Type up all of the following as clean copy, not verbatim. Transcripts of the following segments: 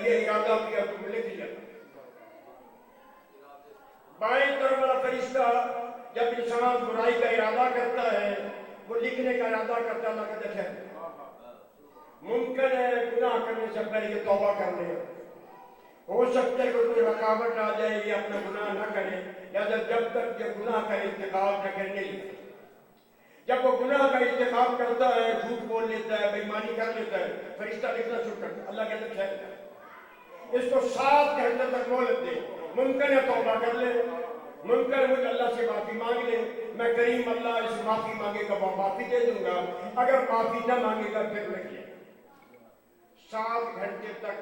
یہ ارادہ کیا تم لکھ لیا۔ بائیں طرف والا فرشتہ جب انسان برائی کا ارادہ کرتا ہے وہ لکھنے کا ارادہ کرتا ہے، اللہ کا دیکھیں ممکن ہے گناہ کرنے سے پہلے یہ توبہ کر لے، ہو سکتا ہے کہ کوئی رکاوٹ آ جائے یہ اپنا گناہ نہ کرے، لہذا جب تک یہ گناہ کا ارتکاب نہ کرنے لگے، جب وہ گناہ کا ارتکاب کرتا ہے، جھوٹ بول لیتا ہے، بے ایمانی کر لیتا ہے، فرشتہ لکھنا شروع کرتا ہے۔ اللہ کہتا ہے اس کو 7 گھنٹے تک مہلت دے، ممکن ہے توبہ کر لے، ممکن ہے مجھے اللہ سے معافی مانگ لے، میں کریم اللہ اس معافی مانگے گا وہ معافی دے دوں گا، اگر معافی نہ مانگے گا پھر لکھ لے۔ 7 گھنٹے تک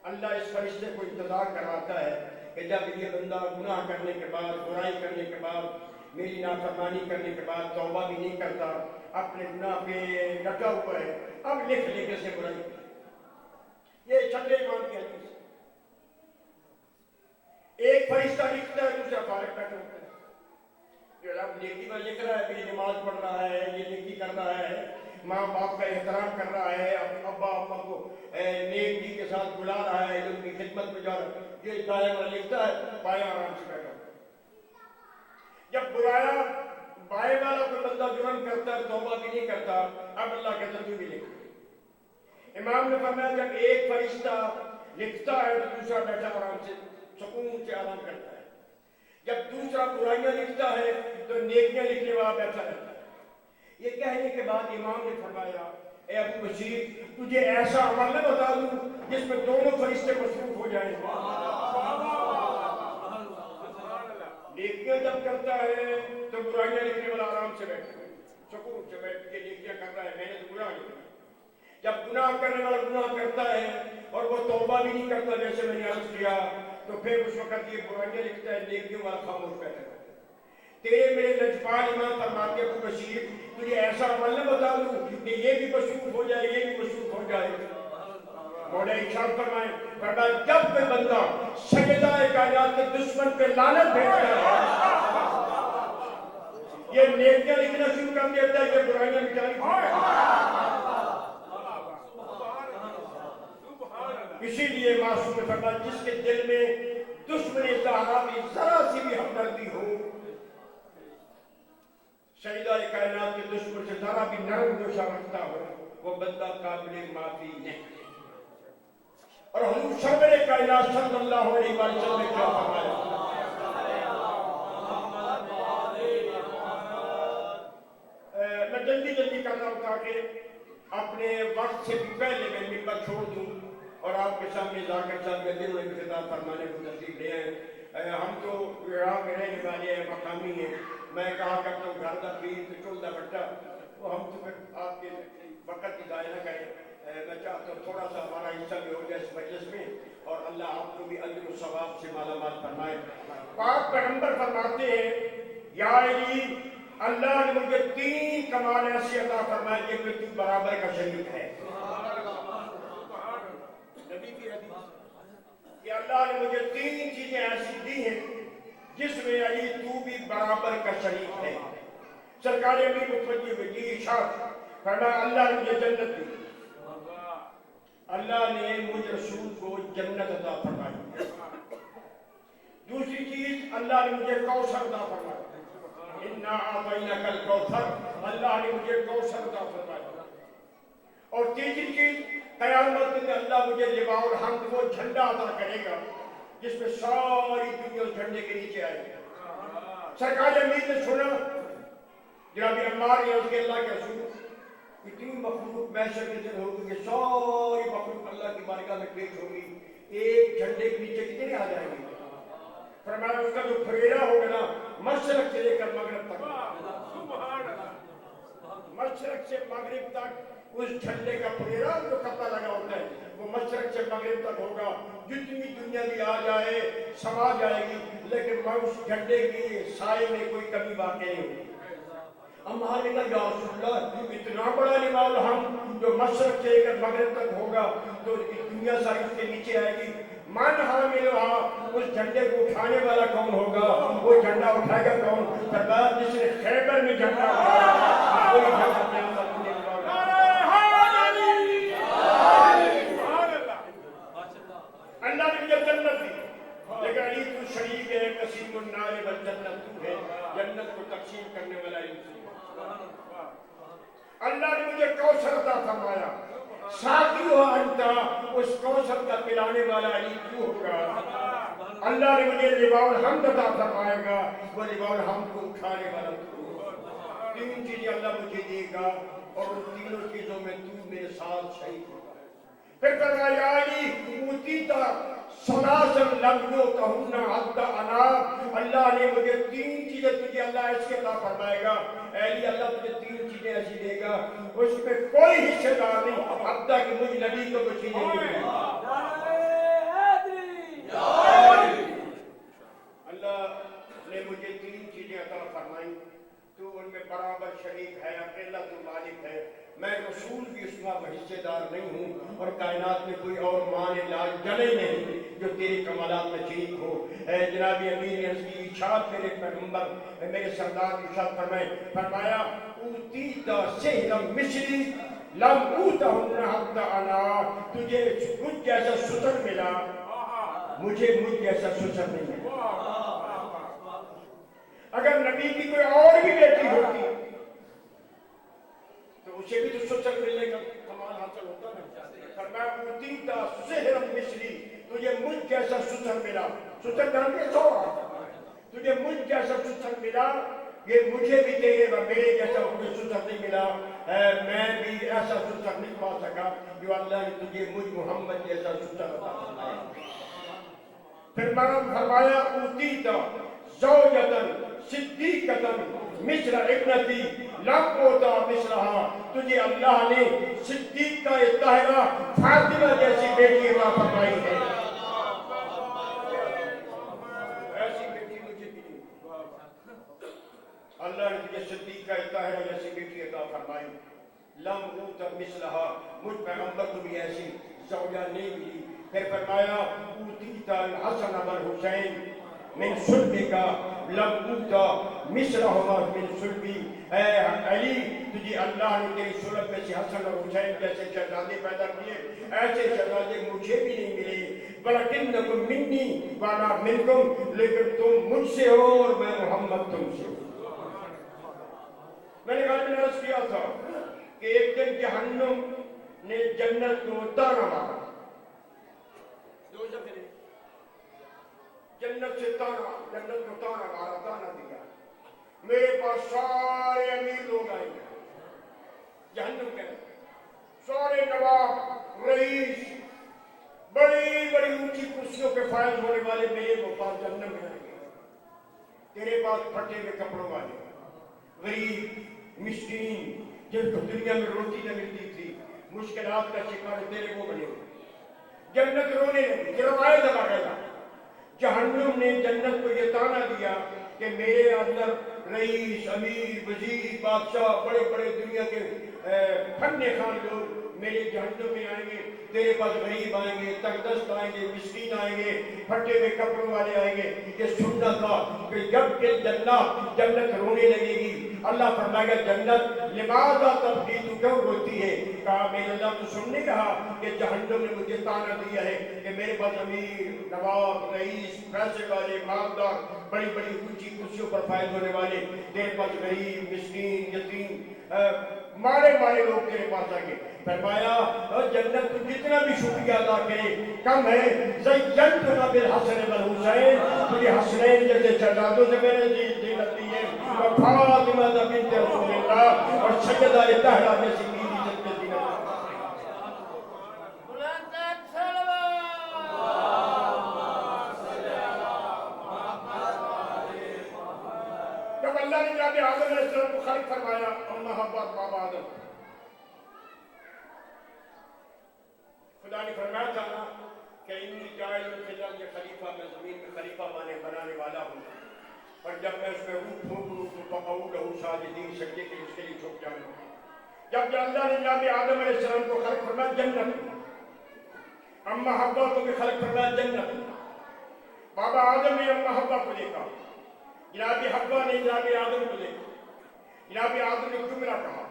اللہ اس فرشتے کو انتظار کراتا ہے کہ جب یہ بندہ گناہ کرنے کے بعد، برائی کرنے کے بعد، میری نافرمانی کرنے کے بعد توبہ بھی نہیں کرتا، اپنے گناہ پہ ڈٹا ہوا ہے، اب لکھ لے کیسے برائی کی۔ یہ چھٹے امام کی حدیث ہے۔ ایک فرشتہ لکھتا ہے، دوسرا فارغ بیٹھا ہوتا ہے، جو اب نیکی میں لکھ رہا ہے، یہ نماز پڑھ رہا ہے، یہ نیکی کر رہا ہے، ماں باپ کا احترام کر رہا ہے، ابا اما کو نیکی کے ساتھ بلا رہا ہے، ان کی خدمت میں جا رہا ہے، یہ دائیں والا لکھتا ہے، بائیں آرام سے بیٹھا ہوتا ہے۔ جب برایا بائیں والا کوئی بندہ جرم کرتا ہے، توبہ بھی نہیں کرتا، اب اللہ کہتا ہے تو بھی لکھ۔ امام نے فرمایا جب ایک فرشتہ لکھتا ہے تو دوسرا بیٹھا آرام سے سکون سے آرام کرتا ہے، جب دوسرا برائیاں لکھتا ہے تو نیکیاں لکھنے والا بیٹھا رہتا ہے۔ یہ کہنے کے بعد امام نے فرمایا اے ابو بشیر تجھے ایسا عمل نہ بتا دوں جس میں دونوں فرشتے مصروف ہو جائیں۔ نیکیاں جب کرتا ہے تو برائیاں لکھنے والا آرام سے بیٹھا ہے، سکون سے بیٹھ کے نیکیاں کر رہا ہے، میں نے تو برا لکھا۔ جب گناہ کرنے والا گناہ کرتا ہے اور وہ توبہ بھی نہیں کرتا جیسے میں نے عرض کیا، تو پھر اس وقت یہ برائیاں لکھتا ہے، نیکیوں والا خاموش بیٹھا ہے۔ تیرے میرے لجپال امام فرماتے ابو بشیر تجھے ایسا عمل نہ بتا دوں کہ یہ بھی مشروط ہو جائے، یہ بھی مشروط ہو جائے۔ مولا ارشاد فرمائے فرمایا جب کوئی بندہ سیدہ کائنات کے دشمن پہ لعنت بھیجتا ہے، یہ نیکیاں لکھنا شروع کر دیتا ہے، یہ برائیاں مٹانی شروع کر دیتا ہے۔ اسی لیے معصوم نے فرمایا جس کے دل میں دشمن زہرا میں ذرا سی بھی ہمدردی ہو، سیدہ کائنات کے دشمن سے ذرا بھی نرم جوشا رکھتا ہو، وہ بندہ قابل معافی نہیں۔ اور حضور سرور کائنات صلی اللہ علیہ وسلم نے کیا فرمایا؟ میں جلدی کر رہا ہوں تاکہ اپنے وقت سے بھی پہلے میں ممبر چھوڑ دوں اور آپ کے سامنے ذاکر صاحب کے دل میں خطاب فرمانے کو تشریف لے آئے۔ ہم تو عراق میں رہنے والے ہیں، مقامی ہیں، میں کہا کرتا ہوں گھر دا پیر تو چول دا بٹا، وہ ہم تو آپ کے وقت کی ضائع نہ کریں۔ میں چاہتا ہوں تھوڑا سا ہمارا حصہ بھی ہو جائے اس مجلس میں، اور اللہ آپ کو بھی اجر و ثواب سے مالا مال فرمائے۔ پاک پیغمبر فرماتے ہیں یا علی اللہ نے مجھے 3 کمال ایسی عطا فرمائے جن میں تو برابر کا شریک ہے۔ نبی کی حدیث کہ اللہ نے مجھے 3 چیزیں ایسی دی ہیں جس میں علی تو بھی برابر کا شریک ہے۔ سرکار بھی متوجہ ہوئی جی ارشاد فرمایا اللہ نے مجھے جنت دی، اللہ نے مجھ رسول کو جنت عطا فرمائی۔ دوسری چیز اللہ نے مجھے کوثر عطا فرمایا، انا اعطیناک الکوثر، اللہ نے مجھے کوثر عطا فرمایا۔ اور تیسری چیز قیامت میں اللہ مجھے لواء الحمد وہ جھنڈا عطا کرے گا جس میں ساری دنیا اس جھنڈے کے نیچے آئے گی۔ سرکار امیر نے سنا جناب عمار یا اس کے اللہ کے رسول اتنی مخلوق محشر کے دن ہوگی کہ ساری مخلوق اللہ کی بارگاہ میں پیش ہوگی، ایک جھنڈے کے نیچے کتنے آ جائیں گے؟ فرمایا اس کا جو پھریرا ہوگا نا مشرق سے لے کر مغرب تک، مشرق سے مغرب تک اس جھنڈے کا پھریرا جو کپڑا لگا ہوتا ہے وہ مشرق سے مغرب تک ہوگا۔ جتنی دنیا بھی آ جائے سما جائے گی، لیکن اس جھنڈے کی سائے میں کوئی کمی واقع نہیں ہوگی۔ عمار نے کہا یا رسول اللہ اتنا بڑا لواء الحمد جو مشرق سے لے کر مغرب تک ہوگا تو دنیا ساری اس کے نیچے آئے گی، من حاملھا اس جھنڈے کو اٹھانے والا کون ہوگا؟ وہ جھنڈا اٹھائے گا کون؟ فرمایا جس نے خیبر میں جھنڈا اٹھایا وہی جھنڈا قیامت میں اللہ نے مجھے جنت دی، لیکن علی تو شریک ہے، قسیم النار والجنت تو ہے، جنت کو تقسیم کرنے والا علی تو ہے۔ اللہ نے مجھے کوثر عطا فرمایا، ساقی ہو انت، اس کوثر کا پلانے والا علی تو ہوگا۔ اللہ نے مجھے لواء الحمد عطا فرمائے گا، وہ لواء الحمد کو اٹھانے والا تو ہوگا۔ تین چیزیں اللہ مجھے دے گا اور ان تینوں چیزوں میں تو میرے ساتھ شریک ہوگا۔ پھر فرمایا علی اوتیتا سلاسل لم یؤتہن حتی انا، اللہ نے مجھے تین چیزیں تجھے اللہ ایسی عطا فرمائے گا، اے علی اللہ تجھے تین چیزیں ایسی دے گا اس میں کوئی حصے دار نہیں اب تک مجھ نبی کو کچھ چیزیں نہیں ملی۔ اللہ نے مجھے تین چیزیں عطا فرمائی، تو ان میں برابر شریک ہے، اکیلا تو مالک ہے، میں رسول بھی اس میں حصے دار نہیں ہوں، اور کائنات میں کوئی اور مان لاج جلے نہیں جو تیرے کمالات میں شریک ہو۔ اے جناب امیر عزیز ارشاد میرے پیغمبر میرے سردار ارشاد فرمایا اوتیتا سحرم مثلی لم اوتہن حتی انا، تجھے مجھ جیسا ستر ملا، مجھے مجھ جیسا ستر نہیں ملا۔ اگر نبی کی کوئی اور بھی بیٹی ہوتی تو اسے بھی تو ستر ملے گا، کمال حاصل ہوتا نا۔ فرمایا اوتیتا سحرم مثلی، تجھے مجھ جیسا ستر ملا، ستر جانتے سو، تجھے مجھ جیسا ستر ملا، یہ مجھے بھی تیرے و میرے جیسا کوئی ستر نہیں ملا، میں بھی ایسا ستر نہیں پا سکا جو اللہ نے تجھے مجھ محمد جیسا ستر عطا فرمایا۔ پھر فرمایا اوتیتا زوجتن صدیقتن مثل ابنتی لم اوتا مثلہا، تجھے اللہ نے صدیقہ طاہرہ فاطمہ جیسی بیٹی عطا فرمائی ہے، ایسی بیٹی مجھے بھی نہیں۔ اللہ نے تجھے صدیقہ طاہرہ جیسی بیٹی عطا فرمائی، لم اوتا مثلہا، مجھ پیغمبر کو بھی ایسی زوجہ نہیں ملی۔ پھر فرمایا اوتیتا الحسن والحسین من سلبک لم اوتا مثلہما من سلبی، اے علی تجھے اللہ نے تیری سلب میں سے حسن اور حسین جیسے شہزادے پیدا کیے، ایسے شہزادے مجھے بھی نہیں ملے، وَلَكِنَّكُمْ مِنِّي وَأَنَا مِنْكُمْ، لیکن تم مجھ سے ہو اور میں محمد تم سے ہوں۔ میں نے کہا میں عرض کیا تھا کہ ایک دن جہنم نے جنت کو تانا مارا، جنت سے تانا، جنت کو تانا مارا، تانا دیا، میرے پاس سارے امیر لوگ آئیں گے جہنم کے اندر، سارے نواب رئیس بڑی بڑی اونچی کرسیوں کے فائز ہونے والے میرے پاس جہنم میں آئیں گے، تیرے پاس پھٹے ہوئے کپڑوں والے غریب مسکین جن کو دنیا میں روٹی نہ ملتی تھی، مشکلات کا شکار تیرے وہ بنے ہوئے، جنت رونے لگی، جرمائے دبا گیا۔ جہنم نے جنت کو یہ تانا دیا کہ میرے اندر رئیس امیر وزیر بادشاہ بڑے بڑے دنیا کے فن خان لوگ میرے جہنم میں آئیں گے، تیرے پاس غریب آئیں گے، تنگ دست آئیں گے، مسکین آئیں گے، پھٹے ہوئے کپڑوں والے آئیں گے۔ یہ سننا تھا کہ جب کہ جنت رونے لگے گی، اللہ فرمائے گا جنت لماذا تبکی، تو کیوں روتی ہے؟ کہا میرے اللہ تو سن نہیں رہا کہ جہنم نے مجھے تانا دیا ہے کہ میرے پاس امیر نواب رئیس پیسے والے مالدار بڑی بڑی اونچی کرسیوں پر فائز ہونے والے، تیرے پاس غریب مسکین یتیم مارے مارے لوگ تیرے پاس آئیں گے۔ فرمایا جنت تو جتنا بھی شکریہ ادا کرے کم ہے، زینتنا بالحسن والحسین، تجھے حسنین جیسے شہزادوں سے میں نے زینت دی ہے، اور فاطمہ بنت رسول اللہ اور سیدہ طاہرہ جیسی میری عزت میں زینت دی۔ جب اللہ نے جناب آدم علیہ السلام کو خلق فرمایا، اماں حوا بابا آدم، خدا نے فرمایا تھا نا کہ انی جاعل فی الارض خلیفہ، میں زمین میں خلیفہ بنانے والا ہوں، اور جب میں اس میں روح پھونک لوں تو فقعوا لہ ساجدین، سجدے کے اس کے لیے جھک جاؤں گا۔ جب اللہ نے جناب آدم علیہ السلام کو خلق فرمایا جنت، اماں حوا کو بھی خلق فرمایا جنت، بابا آدم نے اماں حوا کو دیکھا، جناب حوا نے جناب آدم کو دیکھا، جناب آدم نے جملہ کہا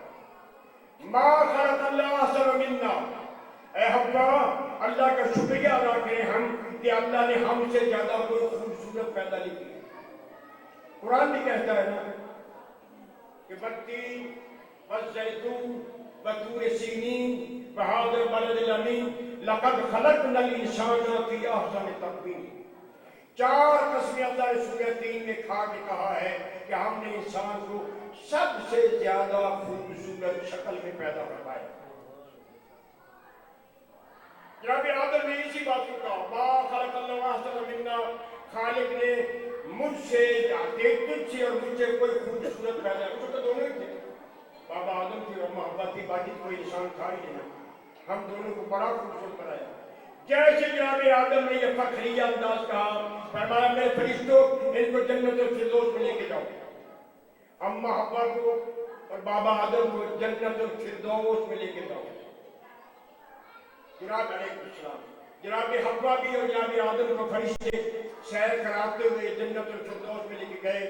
ما خلق اللہ احسن منا، اے حوا اللہ کا شکریہ ادا کریں ہم کہ اللہ نے ہم سے زیادہ کوئی خوبصورت پیدا نہیں کی. قرآن بھی کہتا ہے نا کہ والتین والزیتون وطور سینین وہذا البلد الامین لقد خلقنا الانسان فی احسن تقویم. 4 قسمیں اللہ نے سورہ 3 میں کھا کے کہا ہے کہ ہم نے انسان کو سب سے زیادہ خوبصورت شکل میں پیدا کروایا. جناب آدم نے اسی بات کو کہا ما خلق اللہ احسن منا، خالق نے مجھ سے تجھ سے اور مجھ سے کوئی خوبصورت پیدا ہے. تو دونوں ہی تھے، بابا آدم کی اور محبت کی، باقی کوئی انسان تھا ہی نہیں. ہم دونوں کو بڑا خوبصورت بنایا. جیسے جناب آدم نے یہ فخریہ انداز کہا، فرمایا میرے فرشتوں ان کو جنت الفردوس میں لے کے جاؤ. اماں حوا کو اور بابا آدم کو جنت الفردوس میں لے کے جاؤ. جناب علیہ السلام، جناب حوا بھی اور جناب آدم کو فرشتے سیر کراتے ہوئے جنت الفردوس میں لے کے گئے.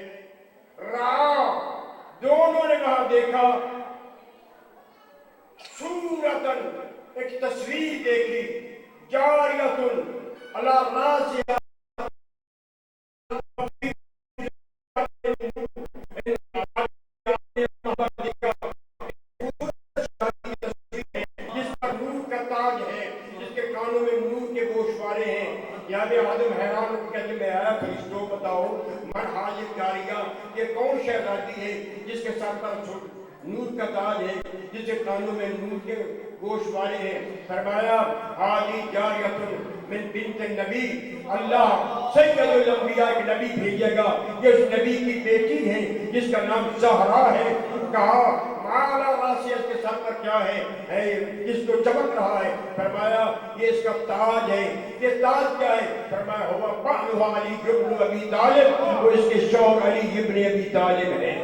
دونوں نے وہاں دیکھا صورتاً، ایک تصویر دیکھی، جاریتن علی راسها جس پر نور کا تاج ہے، جس کے کانوں میں نور کے گوشوارے ہیں. یاد آدم حیران ہو کہتے میں آیا فرشتوں بتاؤ من حاجب جاریہ، یہ کون شہزادی ہے جس کے سر پر نور کا تاج ہے، جس کے کانوں میں نور کے گوشوارے ہیں. فرمایا حاجی جاریۃ من بنت النبی، اللہ سید الانبیاء کے نبی بھیجے گا، یہ اس نبی کی بیٹی ہے جس کا نام زہرا ہے. کہا مالا راسی، اس کے سر پر کیا ہے جس کو چمک رہا ہے؟ فرمایا یہ اس کا تاج ہے. یہ تاج کیا ہے؟ فرمایا ہوا بعلھا علی ابن ابی طالب، وہ اس کے شوہر علی ابن ابی طالب ہے.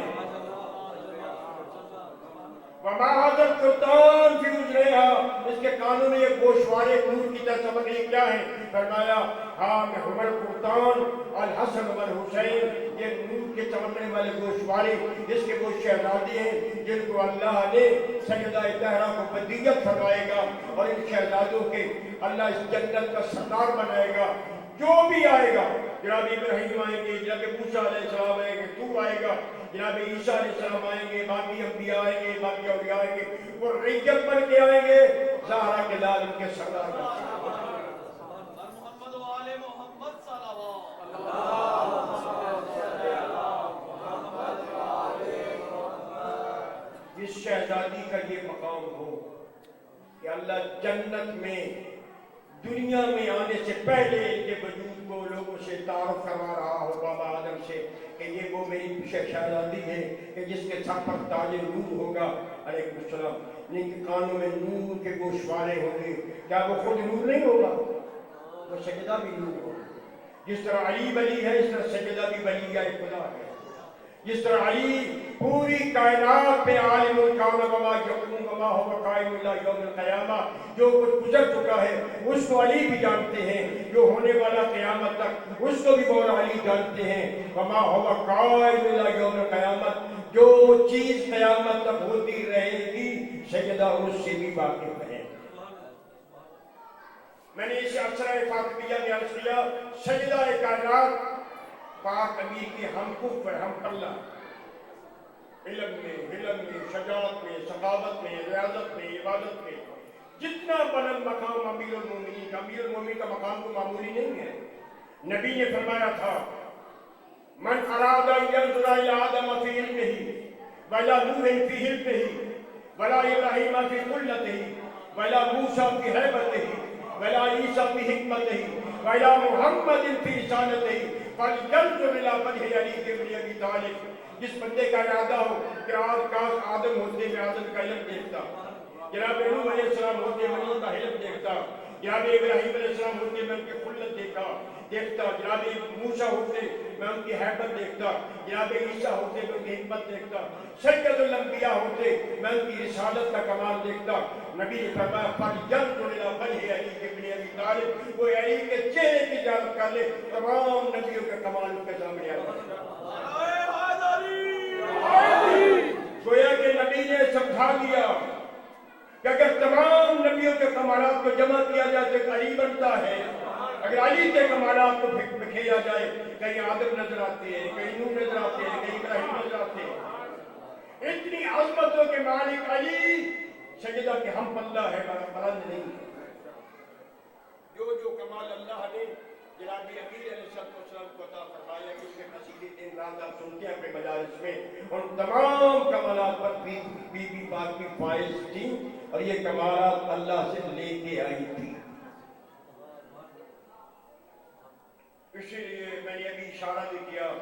وما هذا القرطان فی اذنیہا، اس کے کانوں میں یہ گوشوارے نور کی طرح چمک رہے کیا ہیں؟ فرمایا ہاں ہم القرطان الحسن والحسین، یہ نور کے چمکنے والے گوشوارے جس کے وہ شہزادے ہیں جن کو اللہ نے سیدہ طاہرہ کو بدیت فرمائے گا، اور ان شہزادوں کے اللہ اس جنت کا سردار بنائے گا. جو بھی آئے گا، جناب ابراہیم آئیں گے، جناب موسیٰ علیہ السلام آئیں گے، تو آئے گا، جناب عیسیٰ علیہ السلام آئیں گے، باقی انبیاء آئیں گے، باقی اولیاء آئیں گے، وہ ریت بن کے آئیں گے، زہرا کے لال ان کے سردار بن کے. محمد و آل محمد صلوات جس شہزادی کا یہ مقام ہو کہ اللہ جنت میں دنیا میں آنے سے پہلے کے وجود کو لوگوں سے تعارف کروا رہا ہو بابا آدم سے کہ یہ وہ میری شہزادی ہے کہ جس کے سر پر تاج نور ہوگا علیہ السلام، جن کے کانوں میں نور کے گوشوارے ہوں گے. کیا وہ خود نور نہیں ہوگا؟ وہ سجدہ بھی نور ہوگا. جس طرح علی ولی ہے اس طرح سجدہ بھی ولی یا خدا ہے. جس طرح علی پوری کائنات پہ عالم الکون وما یکون وما هو قائم الی یوم القیامہ، جو کچھ گزر چکا ہے اس کو علی بھی جانتے ہیں، جو ہونے والا قیامت تک اس کو بھی مولا علی جانتے ہیں. وما هو قائم الی یوم القیامہ، جو چیز قیامت تک ہوتی رہے گی سیدہ اس سے بھی واقف ہے. میں نے اسے اسرائے فاطمیہ میں عرض کیا، سجدہ کائنات پاک امیر کی ہم کف ہم پلہ، علم میں، حلم میں، شجاعت میں، سخاوت میں، ریاضت میں، عبادت میں، جتنا بلند مقام امیر المومنین کا، امیر المومنین کا مقام کو معمولی نہیں ہے. نبی نے فرمایا تھا من اراد ان ينظر الى آدم في علمه ولا نوح في حلمه ولا ابراہیم في قلته ولا موسیٰ في ہیبته ولا عیسیٰ في حکمته ولا محمد في رسالته فلينظر الى وجه علی ابن ابی طالب. جس بندے کا ارادہ ہو کہ آج کاش آدم ہوتے میں آدم کا علم دیکھتا، جناب نوح علیہ السلام ہوتے میں ان کا علم دیکھتا، جناب ابراہیم علیہ السلام ہوتے میں ان کی خلت دیکھتا، جناب موسیٰ ہوتے میں ان کی حیبت دیکھتا، جناب عیسیٰ ہوتے میں ان کی حکمت دیکھتا، سید الانبیاء ہوتے میں ان کی رسالت کا کمال دیکھتا. نبی نے فرمایا فَلْيَنْظُرْ إِلَىٰ وَجْهِ عَلِيِّ بْنِ أَبِي طَالِبٍ، وہ علی کے چہرے کی زیارت کر لے، تمام نبیوں کا کمال ان کے سامنے آ جائے. گویا کہ نبی نے سمجھا دیا کہ اگر تمام نبیوں کے کمالات کو جمع کیا جائے تو ایک علی بنتا ہے. اگر علی کے کمالات کو بکھیرا جائے کہیں آدم نظر آتے ہیں, کہیں نوح نظر آتے ہیں, کہیں ابراہیم نظر آتے ہیں. اتنی عظمتوں کے مالک علی سجدہ کے ہم پلہ ہے, بلند نہیں. جو کمال اللہ نے جناب امیر علیہ السلام کو عطا فرمایا کہ اس کے قصیدے دن رات آپ سنتے ہیں اپنے مجالس میں, ان تمام کمالات پر بی بی پاک کی فائز تھی اور یہ کمالات اللہ سے لے کے آئی تھی. اسی لیے میں نے ابھی اشارہ بھی کیا,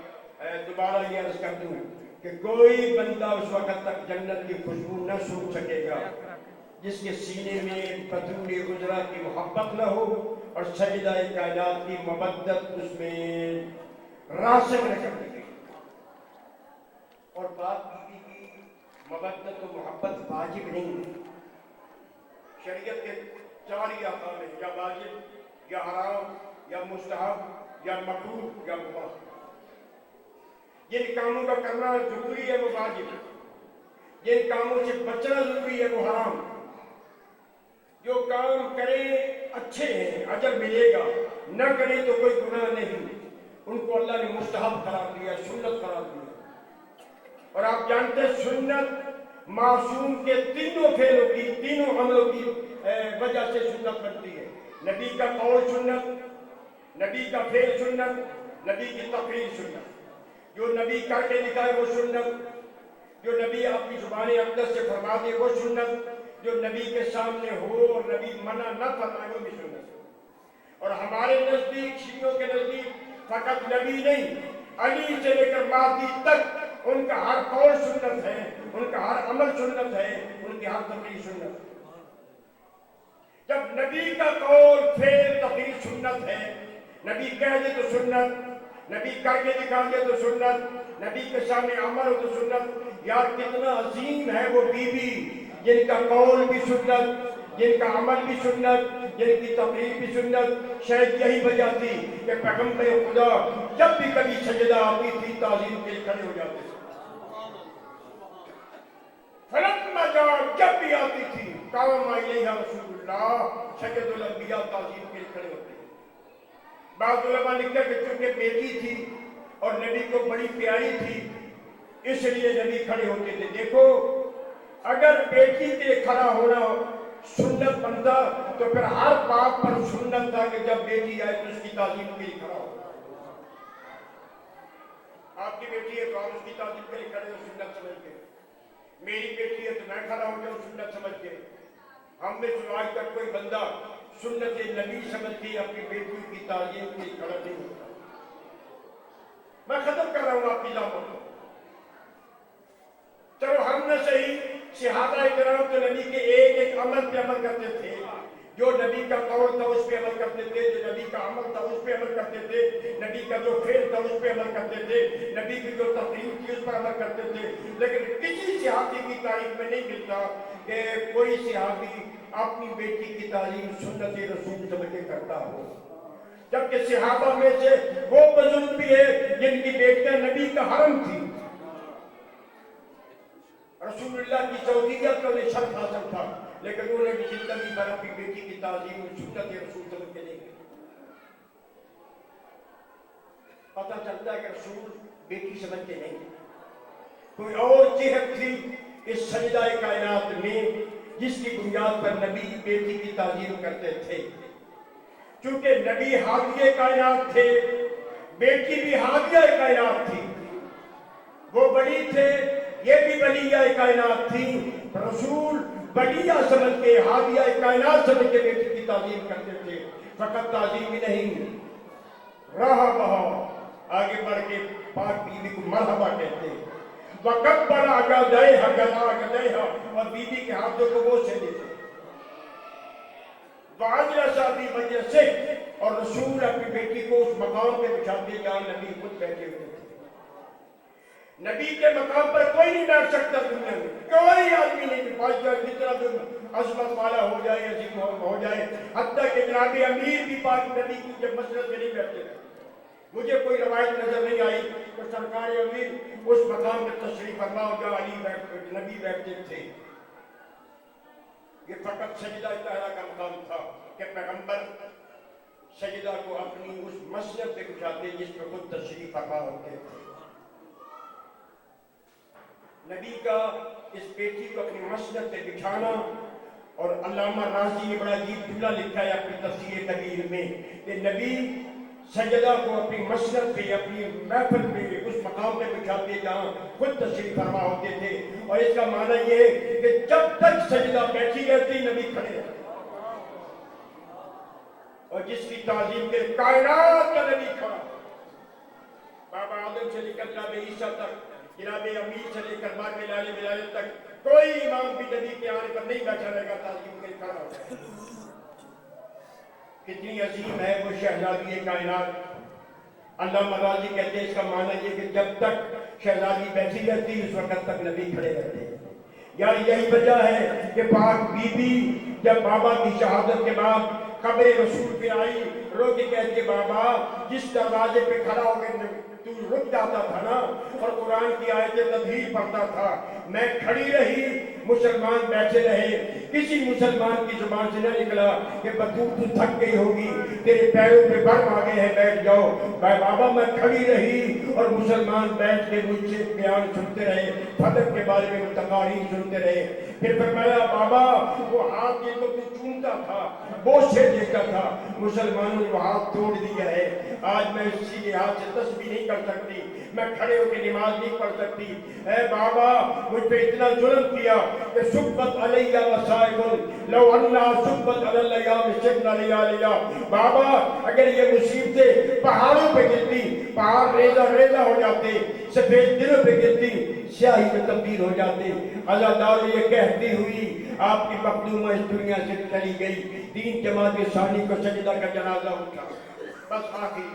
دوبارہ یہ عرض کر دوں کہ کوئی بندہ اس وقت تک جنت کی خوشبو نہ سوکھ سکے گا جس کے سینے میں پتھور گزرا کی محبت نہ ہو اور سجدہ کائنات کی مبدت اس میں راسخ نہ کر دی. اور بات بیوی کی مبدت و محبت واجب نہیں, شریعت کے 4 ہی احکام ہیں, یا واجب یا حرام یا مستحب یا مکروہ یا مباح. جن کاموں کا کرنا ضروری ہے وہ واجب, جن کاموں سے بچنا ضروری ہے وہ حرام. جو کام کرے اچھے ہیں اجر ملے گا, نہ کرے تو کوئی گناہ نہیں. ان کو اللہ نے مستحب قرار دیا, سنت قرار دیا. اور آپ جانتے ہیں سنت معصوم کے تینوں فعلوں کی, تینوں عملوں کی وجہ سے سنت بنتی ہے. نبی کا قول سنت, نبی کا فعل سنت, نبی کی تقریر سنت. جو نبی کر کے دکھائے وہ سنت, جو نبی اپنی زبان اقدس سے فرما دے وہ سنت, جو نبی کے سامنے ہو اور نبی منع نہ فرمائے وہ بھی سنت. اور ہمارے نزدیک, شیعوں کے نزدیک فقط نبی نہیں, علی سے لے کر مہدی تک ان کا ہر قول سنت ہے, ان کا ہر عمل سنت ہے, ان کی ہر تقریر سنت ہے. جب نبی کا قول فعل تقریر سنت ہے, نبی کہہ دے تو سنت, نبی کر کے دکھا دے تو سنت, نبی کے سامنے عمل ہو تو سنت. یار کتنا عظیم ہے وہ بیوی جن کا قول بھی سنت, جن کا عمل بھی سنت, جن کی تقریر بھی سنت. شاید یہی وجہ تھی کہ پیغمبر خدا جب بھی کبھی سجدہ آتی تھی تعظیم کے لیے کھڑے ہو جاتے تھے. فلما جا جب بھی آتی تھی قام الیہا رسول اللہ, سید الانبیاء تعظیم کے لیے کھڑے ہوتے. بعض علماء لکھتے ہیں کہ چونکہ بیٹی تھی اور نبی کو بڑی پیاری تھی اس لیے نبی کھڑے ہوتے تھے. دیکھو اگر بیٹی کے کھڑا ہونا سنت بنتا تو پھر ہر باپ پر سنت تھا کہ جب بیٹی آئے تو اس کی تعظیم کے لیے کھڑا ہو. آپ کی بیٹی ہے تو آپ اس کی تعظیم کے لیے کھڑے ہو سنت سمجھ کے, میری بیٹی ہے تو میں کھڑا ہو جاؤں سنت سمجھ کے. ہم میں سے آج تک کوئی بندہ سنت نبی سمجھ کے اپنی بیٹی کی تعظیم کے لیے کھڑا نہیں ہوتا. میں ختم کر رہا ہوں آپ کی لامت کو. چلو ہم نہ صحیح, صحابہ کرام تو نبی کے ایک ایک عمل پہ عمل کرتے تھے. جو نبی کا قول تھا اس پہ عمل کرتے تھے, جو نبی کا عمل تھا اس پہ عمل کرتے تھے, نبی کا جو فعل تھا اس پہ عمل کرتے تھے, نبی کی جو تقریر تھی اس پر عمل کرتے تھے. لیکن کسی صحابی کی تاریخ میں نہیں ملتا کہ کوئی صحابی اپنی بیٹی کی تعلیم سنت رسول سمجھ کے کرتا ہو. جبکہ صحابہ میں سے وہ بزرگ بھی ہے جن کی بیٹیاں نبی کا حرم تھی. رسول اللہ کی زوجیت کا انہیں شرف حاصل تھا, لیکن انہوں نے بھی زندگی بھر اپنی بیٹی کی تعظیم سنت رسول سمجھ کے نہیں کی. پتہ چلتا ہے کہ رسول بیٹی سمجھ کے نہیں, کوئی اور جہت تھی اس سجدہ کائنات میں جس کی بنیاد پر نبی بیٹی کی تعظیم کرتے تھے. چونکہ نبی ہادیہ کائنات تھے, بیٹی بھی ہادیہ کائنات تھی. وہ بڑی تھے, یہ بھی ولیہ کائنات تھی. رسول ولیہ سمجھ کے, ہادیہ کائنات سمجھ کے بیٹی کی تعظیم کرتے تھے. فقط تعظیم ہی نہیں, رہا بہا آگے بڑھ کے پاک بیوی کو مرحبا کہتے ہیں. وقت پر آگا جائے گلا گئے, اور بیوی کے ہاتھوں کو وہ سے دیتے واجرہ شادی وجہ سے. اور رسول اپنی بیٹی کو اس مقام پہ بٹھاتے جہاں نبی خود بیٹھے ہوئے تھے. نبی کے مقام پر کوئی نہیں بیٹھ سکتا دنیا میں, کوئی آدمی نہیں بیٹھ جائے جتنا بھی عظمت والا ہو جائے, عظیم ہو جائے. حتیٰ کہ جناب امیر بھی پاک نبی کی جب مسجد میں نہیں بیٹھتے تھے. مجھے کوئی روایت نظر نہیں آئی کہ سرکار امیر اس مقام پہ تشریف فرما ہو جہاں علی نبی بیٹھتے تھے. یہ فقط سجدہ طہرہ کا مقام تھا کہ پیغمبر سجدہ کو اپنی اس مسجد پہ بچھاتے جس پہ خود تشریف فرما ہوتے تھے. نبی کا اس پیٹھی کو اپنی مسجد پہ بچھانا، اور علامہ راضی نے بڑا عجیب جملہ لکھا ہے اپنی تفسیر کبیر میں کہ نبی سجدہ کو اپنی مسجد پہ، اپنی محفل پہ، اس مقام پہ بچھاتے جہاں خود تشریف فرما ہوتے تھے. اور اس کا معنی یہ ہے کہ جب تک سجدہ بیٹھی رہتی نبی کھڑے رہتے، اور جس کی تعظیم کے کائنات کا نبی کھڑا، بابا آدم سے لے کر جناب عیسیٰ تک، جناب امیر سے لے کر ماں بلال بلال تک، کوئی امام بھی نبی کے آنے پر نہیں بیٹھا رہے گا، تعظیم کے کھڑا ہو جائے. کتنی عظیم ہے وہ شہزادی کائنات. علامہ راضی کہتے ہیں اس کا معنی یہ کہ جب تک شہزادی بیٹھی رہتی اس وقت تک نبی کھڑے رہتے. یار یہی وجہ ہے کہ پاک بی بی جب بابا کی شہادت کے بعد قبر رسول پہ آئی، رو کے کہتے بابا جس دروازے پہ کھڑا ہو گئے تو رک جاتا تھا نا اور قرآن کی آیتیں تدبیر پڑھتا تھا، میں کھڑی رہی، مسلمان بیٹھے رہے. کسی مسلمان کی زبان سے نہ نکلا کہ بطور تو تھک گئی ہوگی، تیرے پیروں پہ برف آ گئے ہیں، بیٹھ جاؤ. بابا میں کھڑی رہی اور مسلمان بیٹھ کے مجھ سے بیان سنتے رہے، فلک کے بارے میں تقاریر سنتے رہے. پھر فرمایا بابا وہ ہاتھ جن کو تو چومتا تھا، بوجھ سے دیکھتا تھا، مسلمانوں نے وہ ہاتھ توڑ دیا ہے. آج میں اسی ہاتھ سے تسبیح نہیں کر سکتی، میں کھڑے ہو کے نماز نہیں پڑھ سکتی. اے بابا مجھ پہ اتنا ظلم کیا کہ سبت علیہ وصائب لو اللہ سبت علی الایام شبنا لیالیا. بابا اگر یہ مصیبتیں پہاڑوں پہ گرتی، پہاڑ ریزہ ریزہ ہو جاتے، سفید دلوں پہ گرتی، سیاہی میں تبدیل ہو جاتے. عزادار یہ کہتی ہوئی آپ کی مخدومہ اس دنیا سے چلی گئی. 3 جماعت ثانی کو سجدہ کا جنازہ اٹھا. بس آخری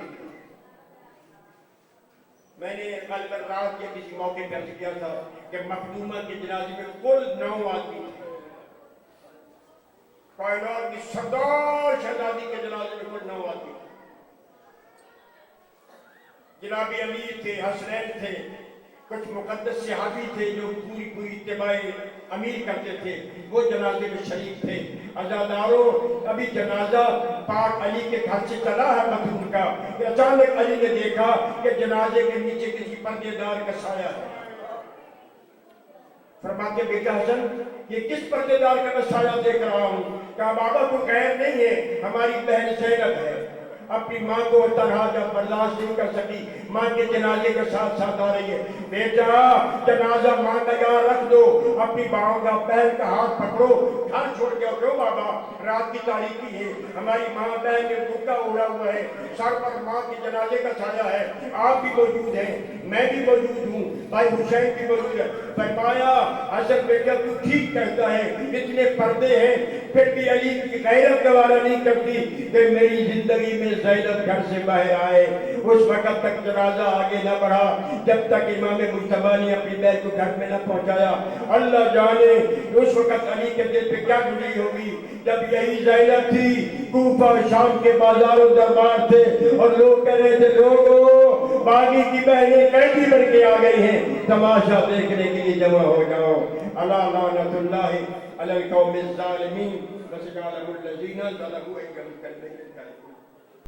میں نے کل رات کے کسی موقع پر کیا تھا کہ مخدومہ کے جنازے میں کل 9 آدمی تھے. کائنات کی سردار شہزادی کے جنازے میں کل 9 آدمی تھے. جناب امیر تھے، حسنین تھے، کچھ مقدس صحابی تھے جو پوری اتباع امیر کرتے تھے، وہ جنازے میں شریک تھے. عزاداروں ابھی جنازہ پاک علی کے گھر سے چلا ہے مدھون کا کہ اچانک علی نے دیکھا کہ جنازے کے نیچے کسی پردے دار کا سایہ ہے. فرماتے بیٹا حسن یہ کس پردے دار کا میں سایہ دیکھ رہا ہوں؟ کہا بابا تو غیر نہیں ہے، ہماری بہن زینب ہے. اپنی ماں کو تنہا جب برداشت نہیں کر سکی، ماں کے جنازے کے ساتھ ساتھ آ رہی ہے. بیٹا جنازہ ماں کا یہاں رکھ دو، اپنی باؤں کا بہن کا ہاتھ پکڑو، گھر چھوڑ کے کیوں بابا؟ رات کی تاریکی ہے، ہماری ماں بہن نے بھوکا اڑا ہوا ہے، سر پر ماں کے جنازے کا سایہ ہے. آپ بھی موجود ہیں، میں بھی موجود ہوں، بھائی حسین بھی موجود ہے. فرمایا حسن بیٹا تو ٹھیک کہتا ہے، اتنے پردے ہیں پھر بھی علی کی غیرت گوارا نہیں کرتی کہ میری زندگی میں زینب گھر سے باہر آئے. اس وقت تک جنازہ آگے نہ بڑھا جب تک امام مجتبیٰ نے اپنی بہن کو گھر میں نہ پہنچایا. اللہ جانے اس وقت علی کے دل پہ کیا گزری ہوگی جب یہی زینب تھی، کوفہ شام کے بازار و دربار تھے اور لوگ کہہ رہے تھے لوگوں باغی کی بہنیں قیدی بن کے آ گئی ہیں، تماشا دیکھنے کے لیے جمع ہو جاؤ. الا لعنت اللہ علی القوم الظالمین وسجعلهم الذین ظلموا ان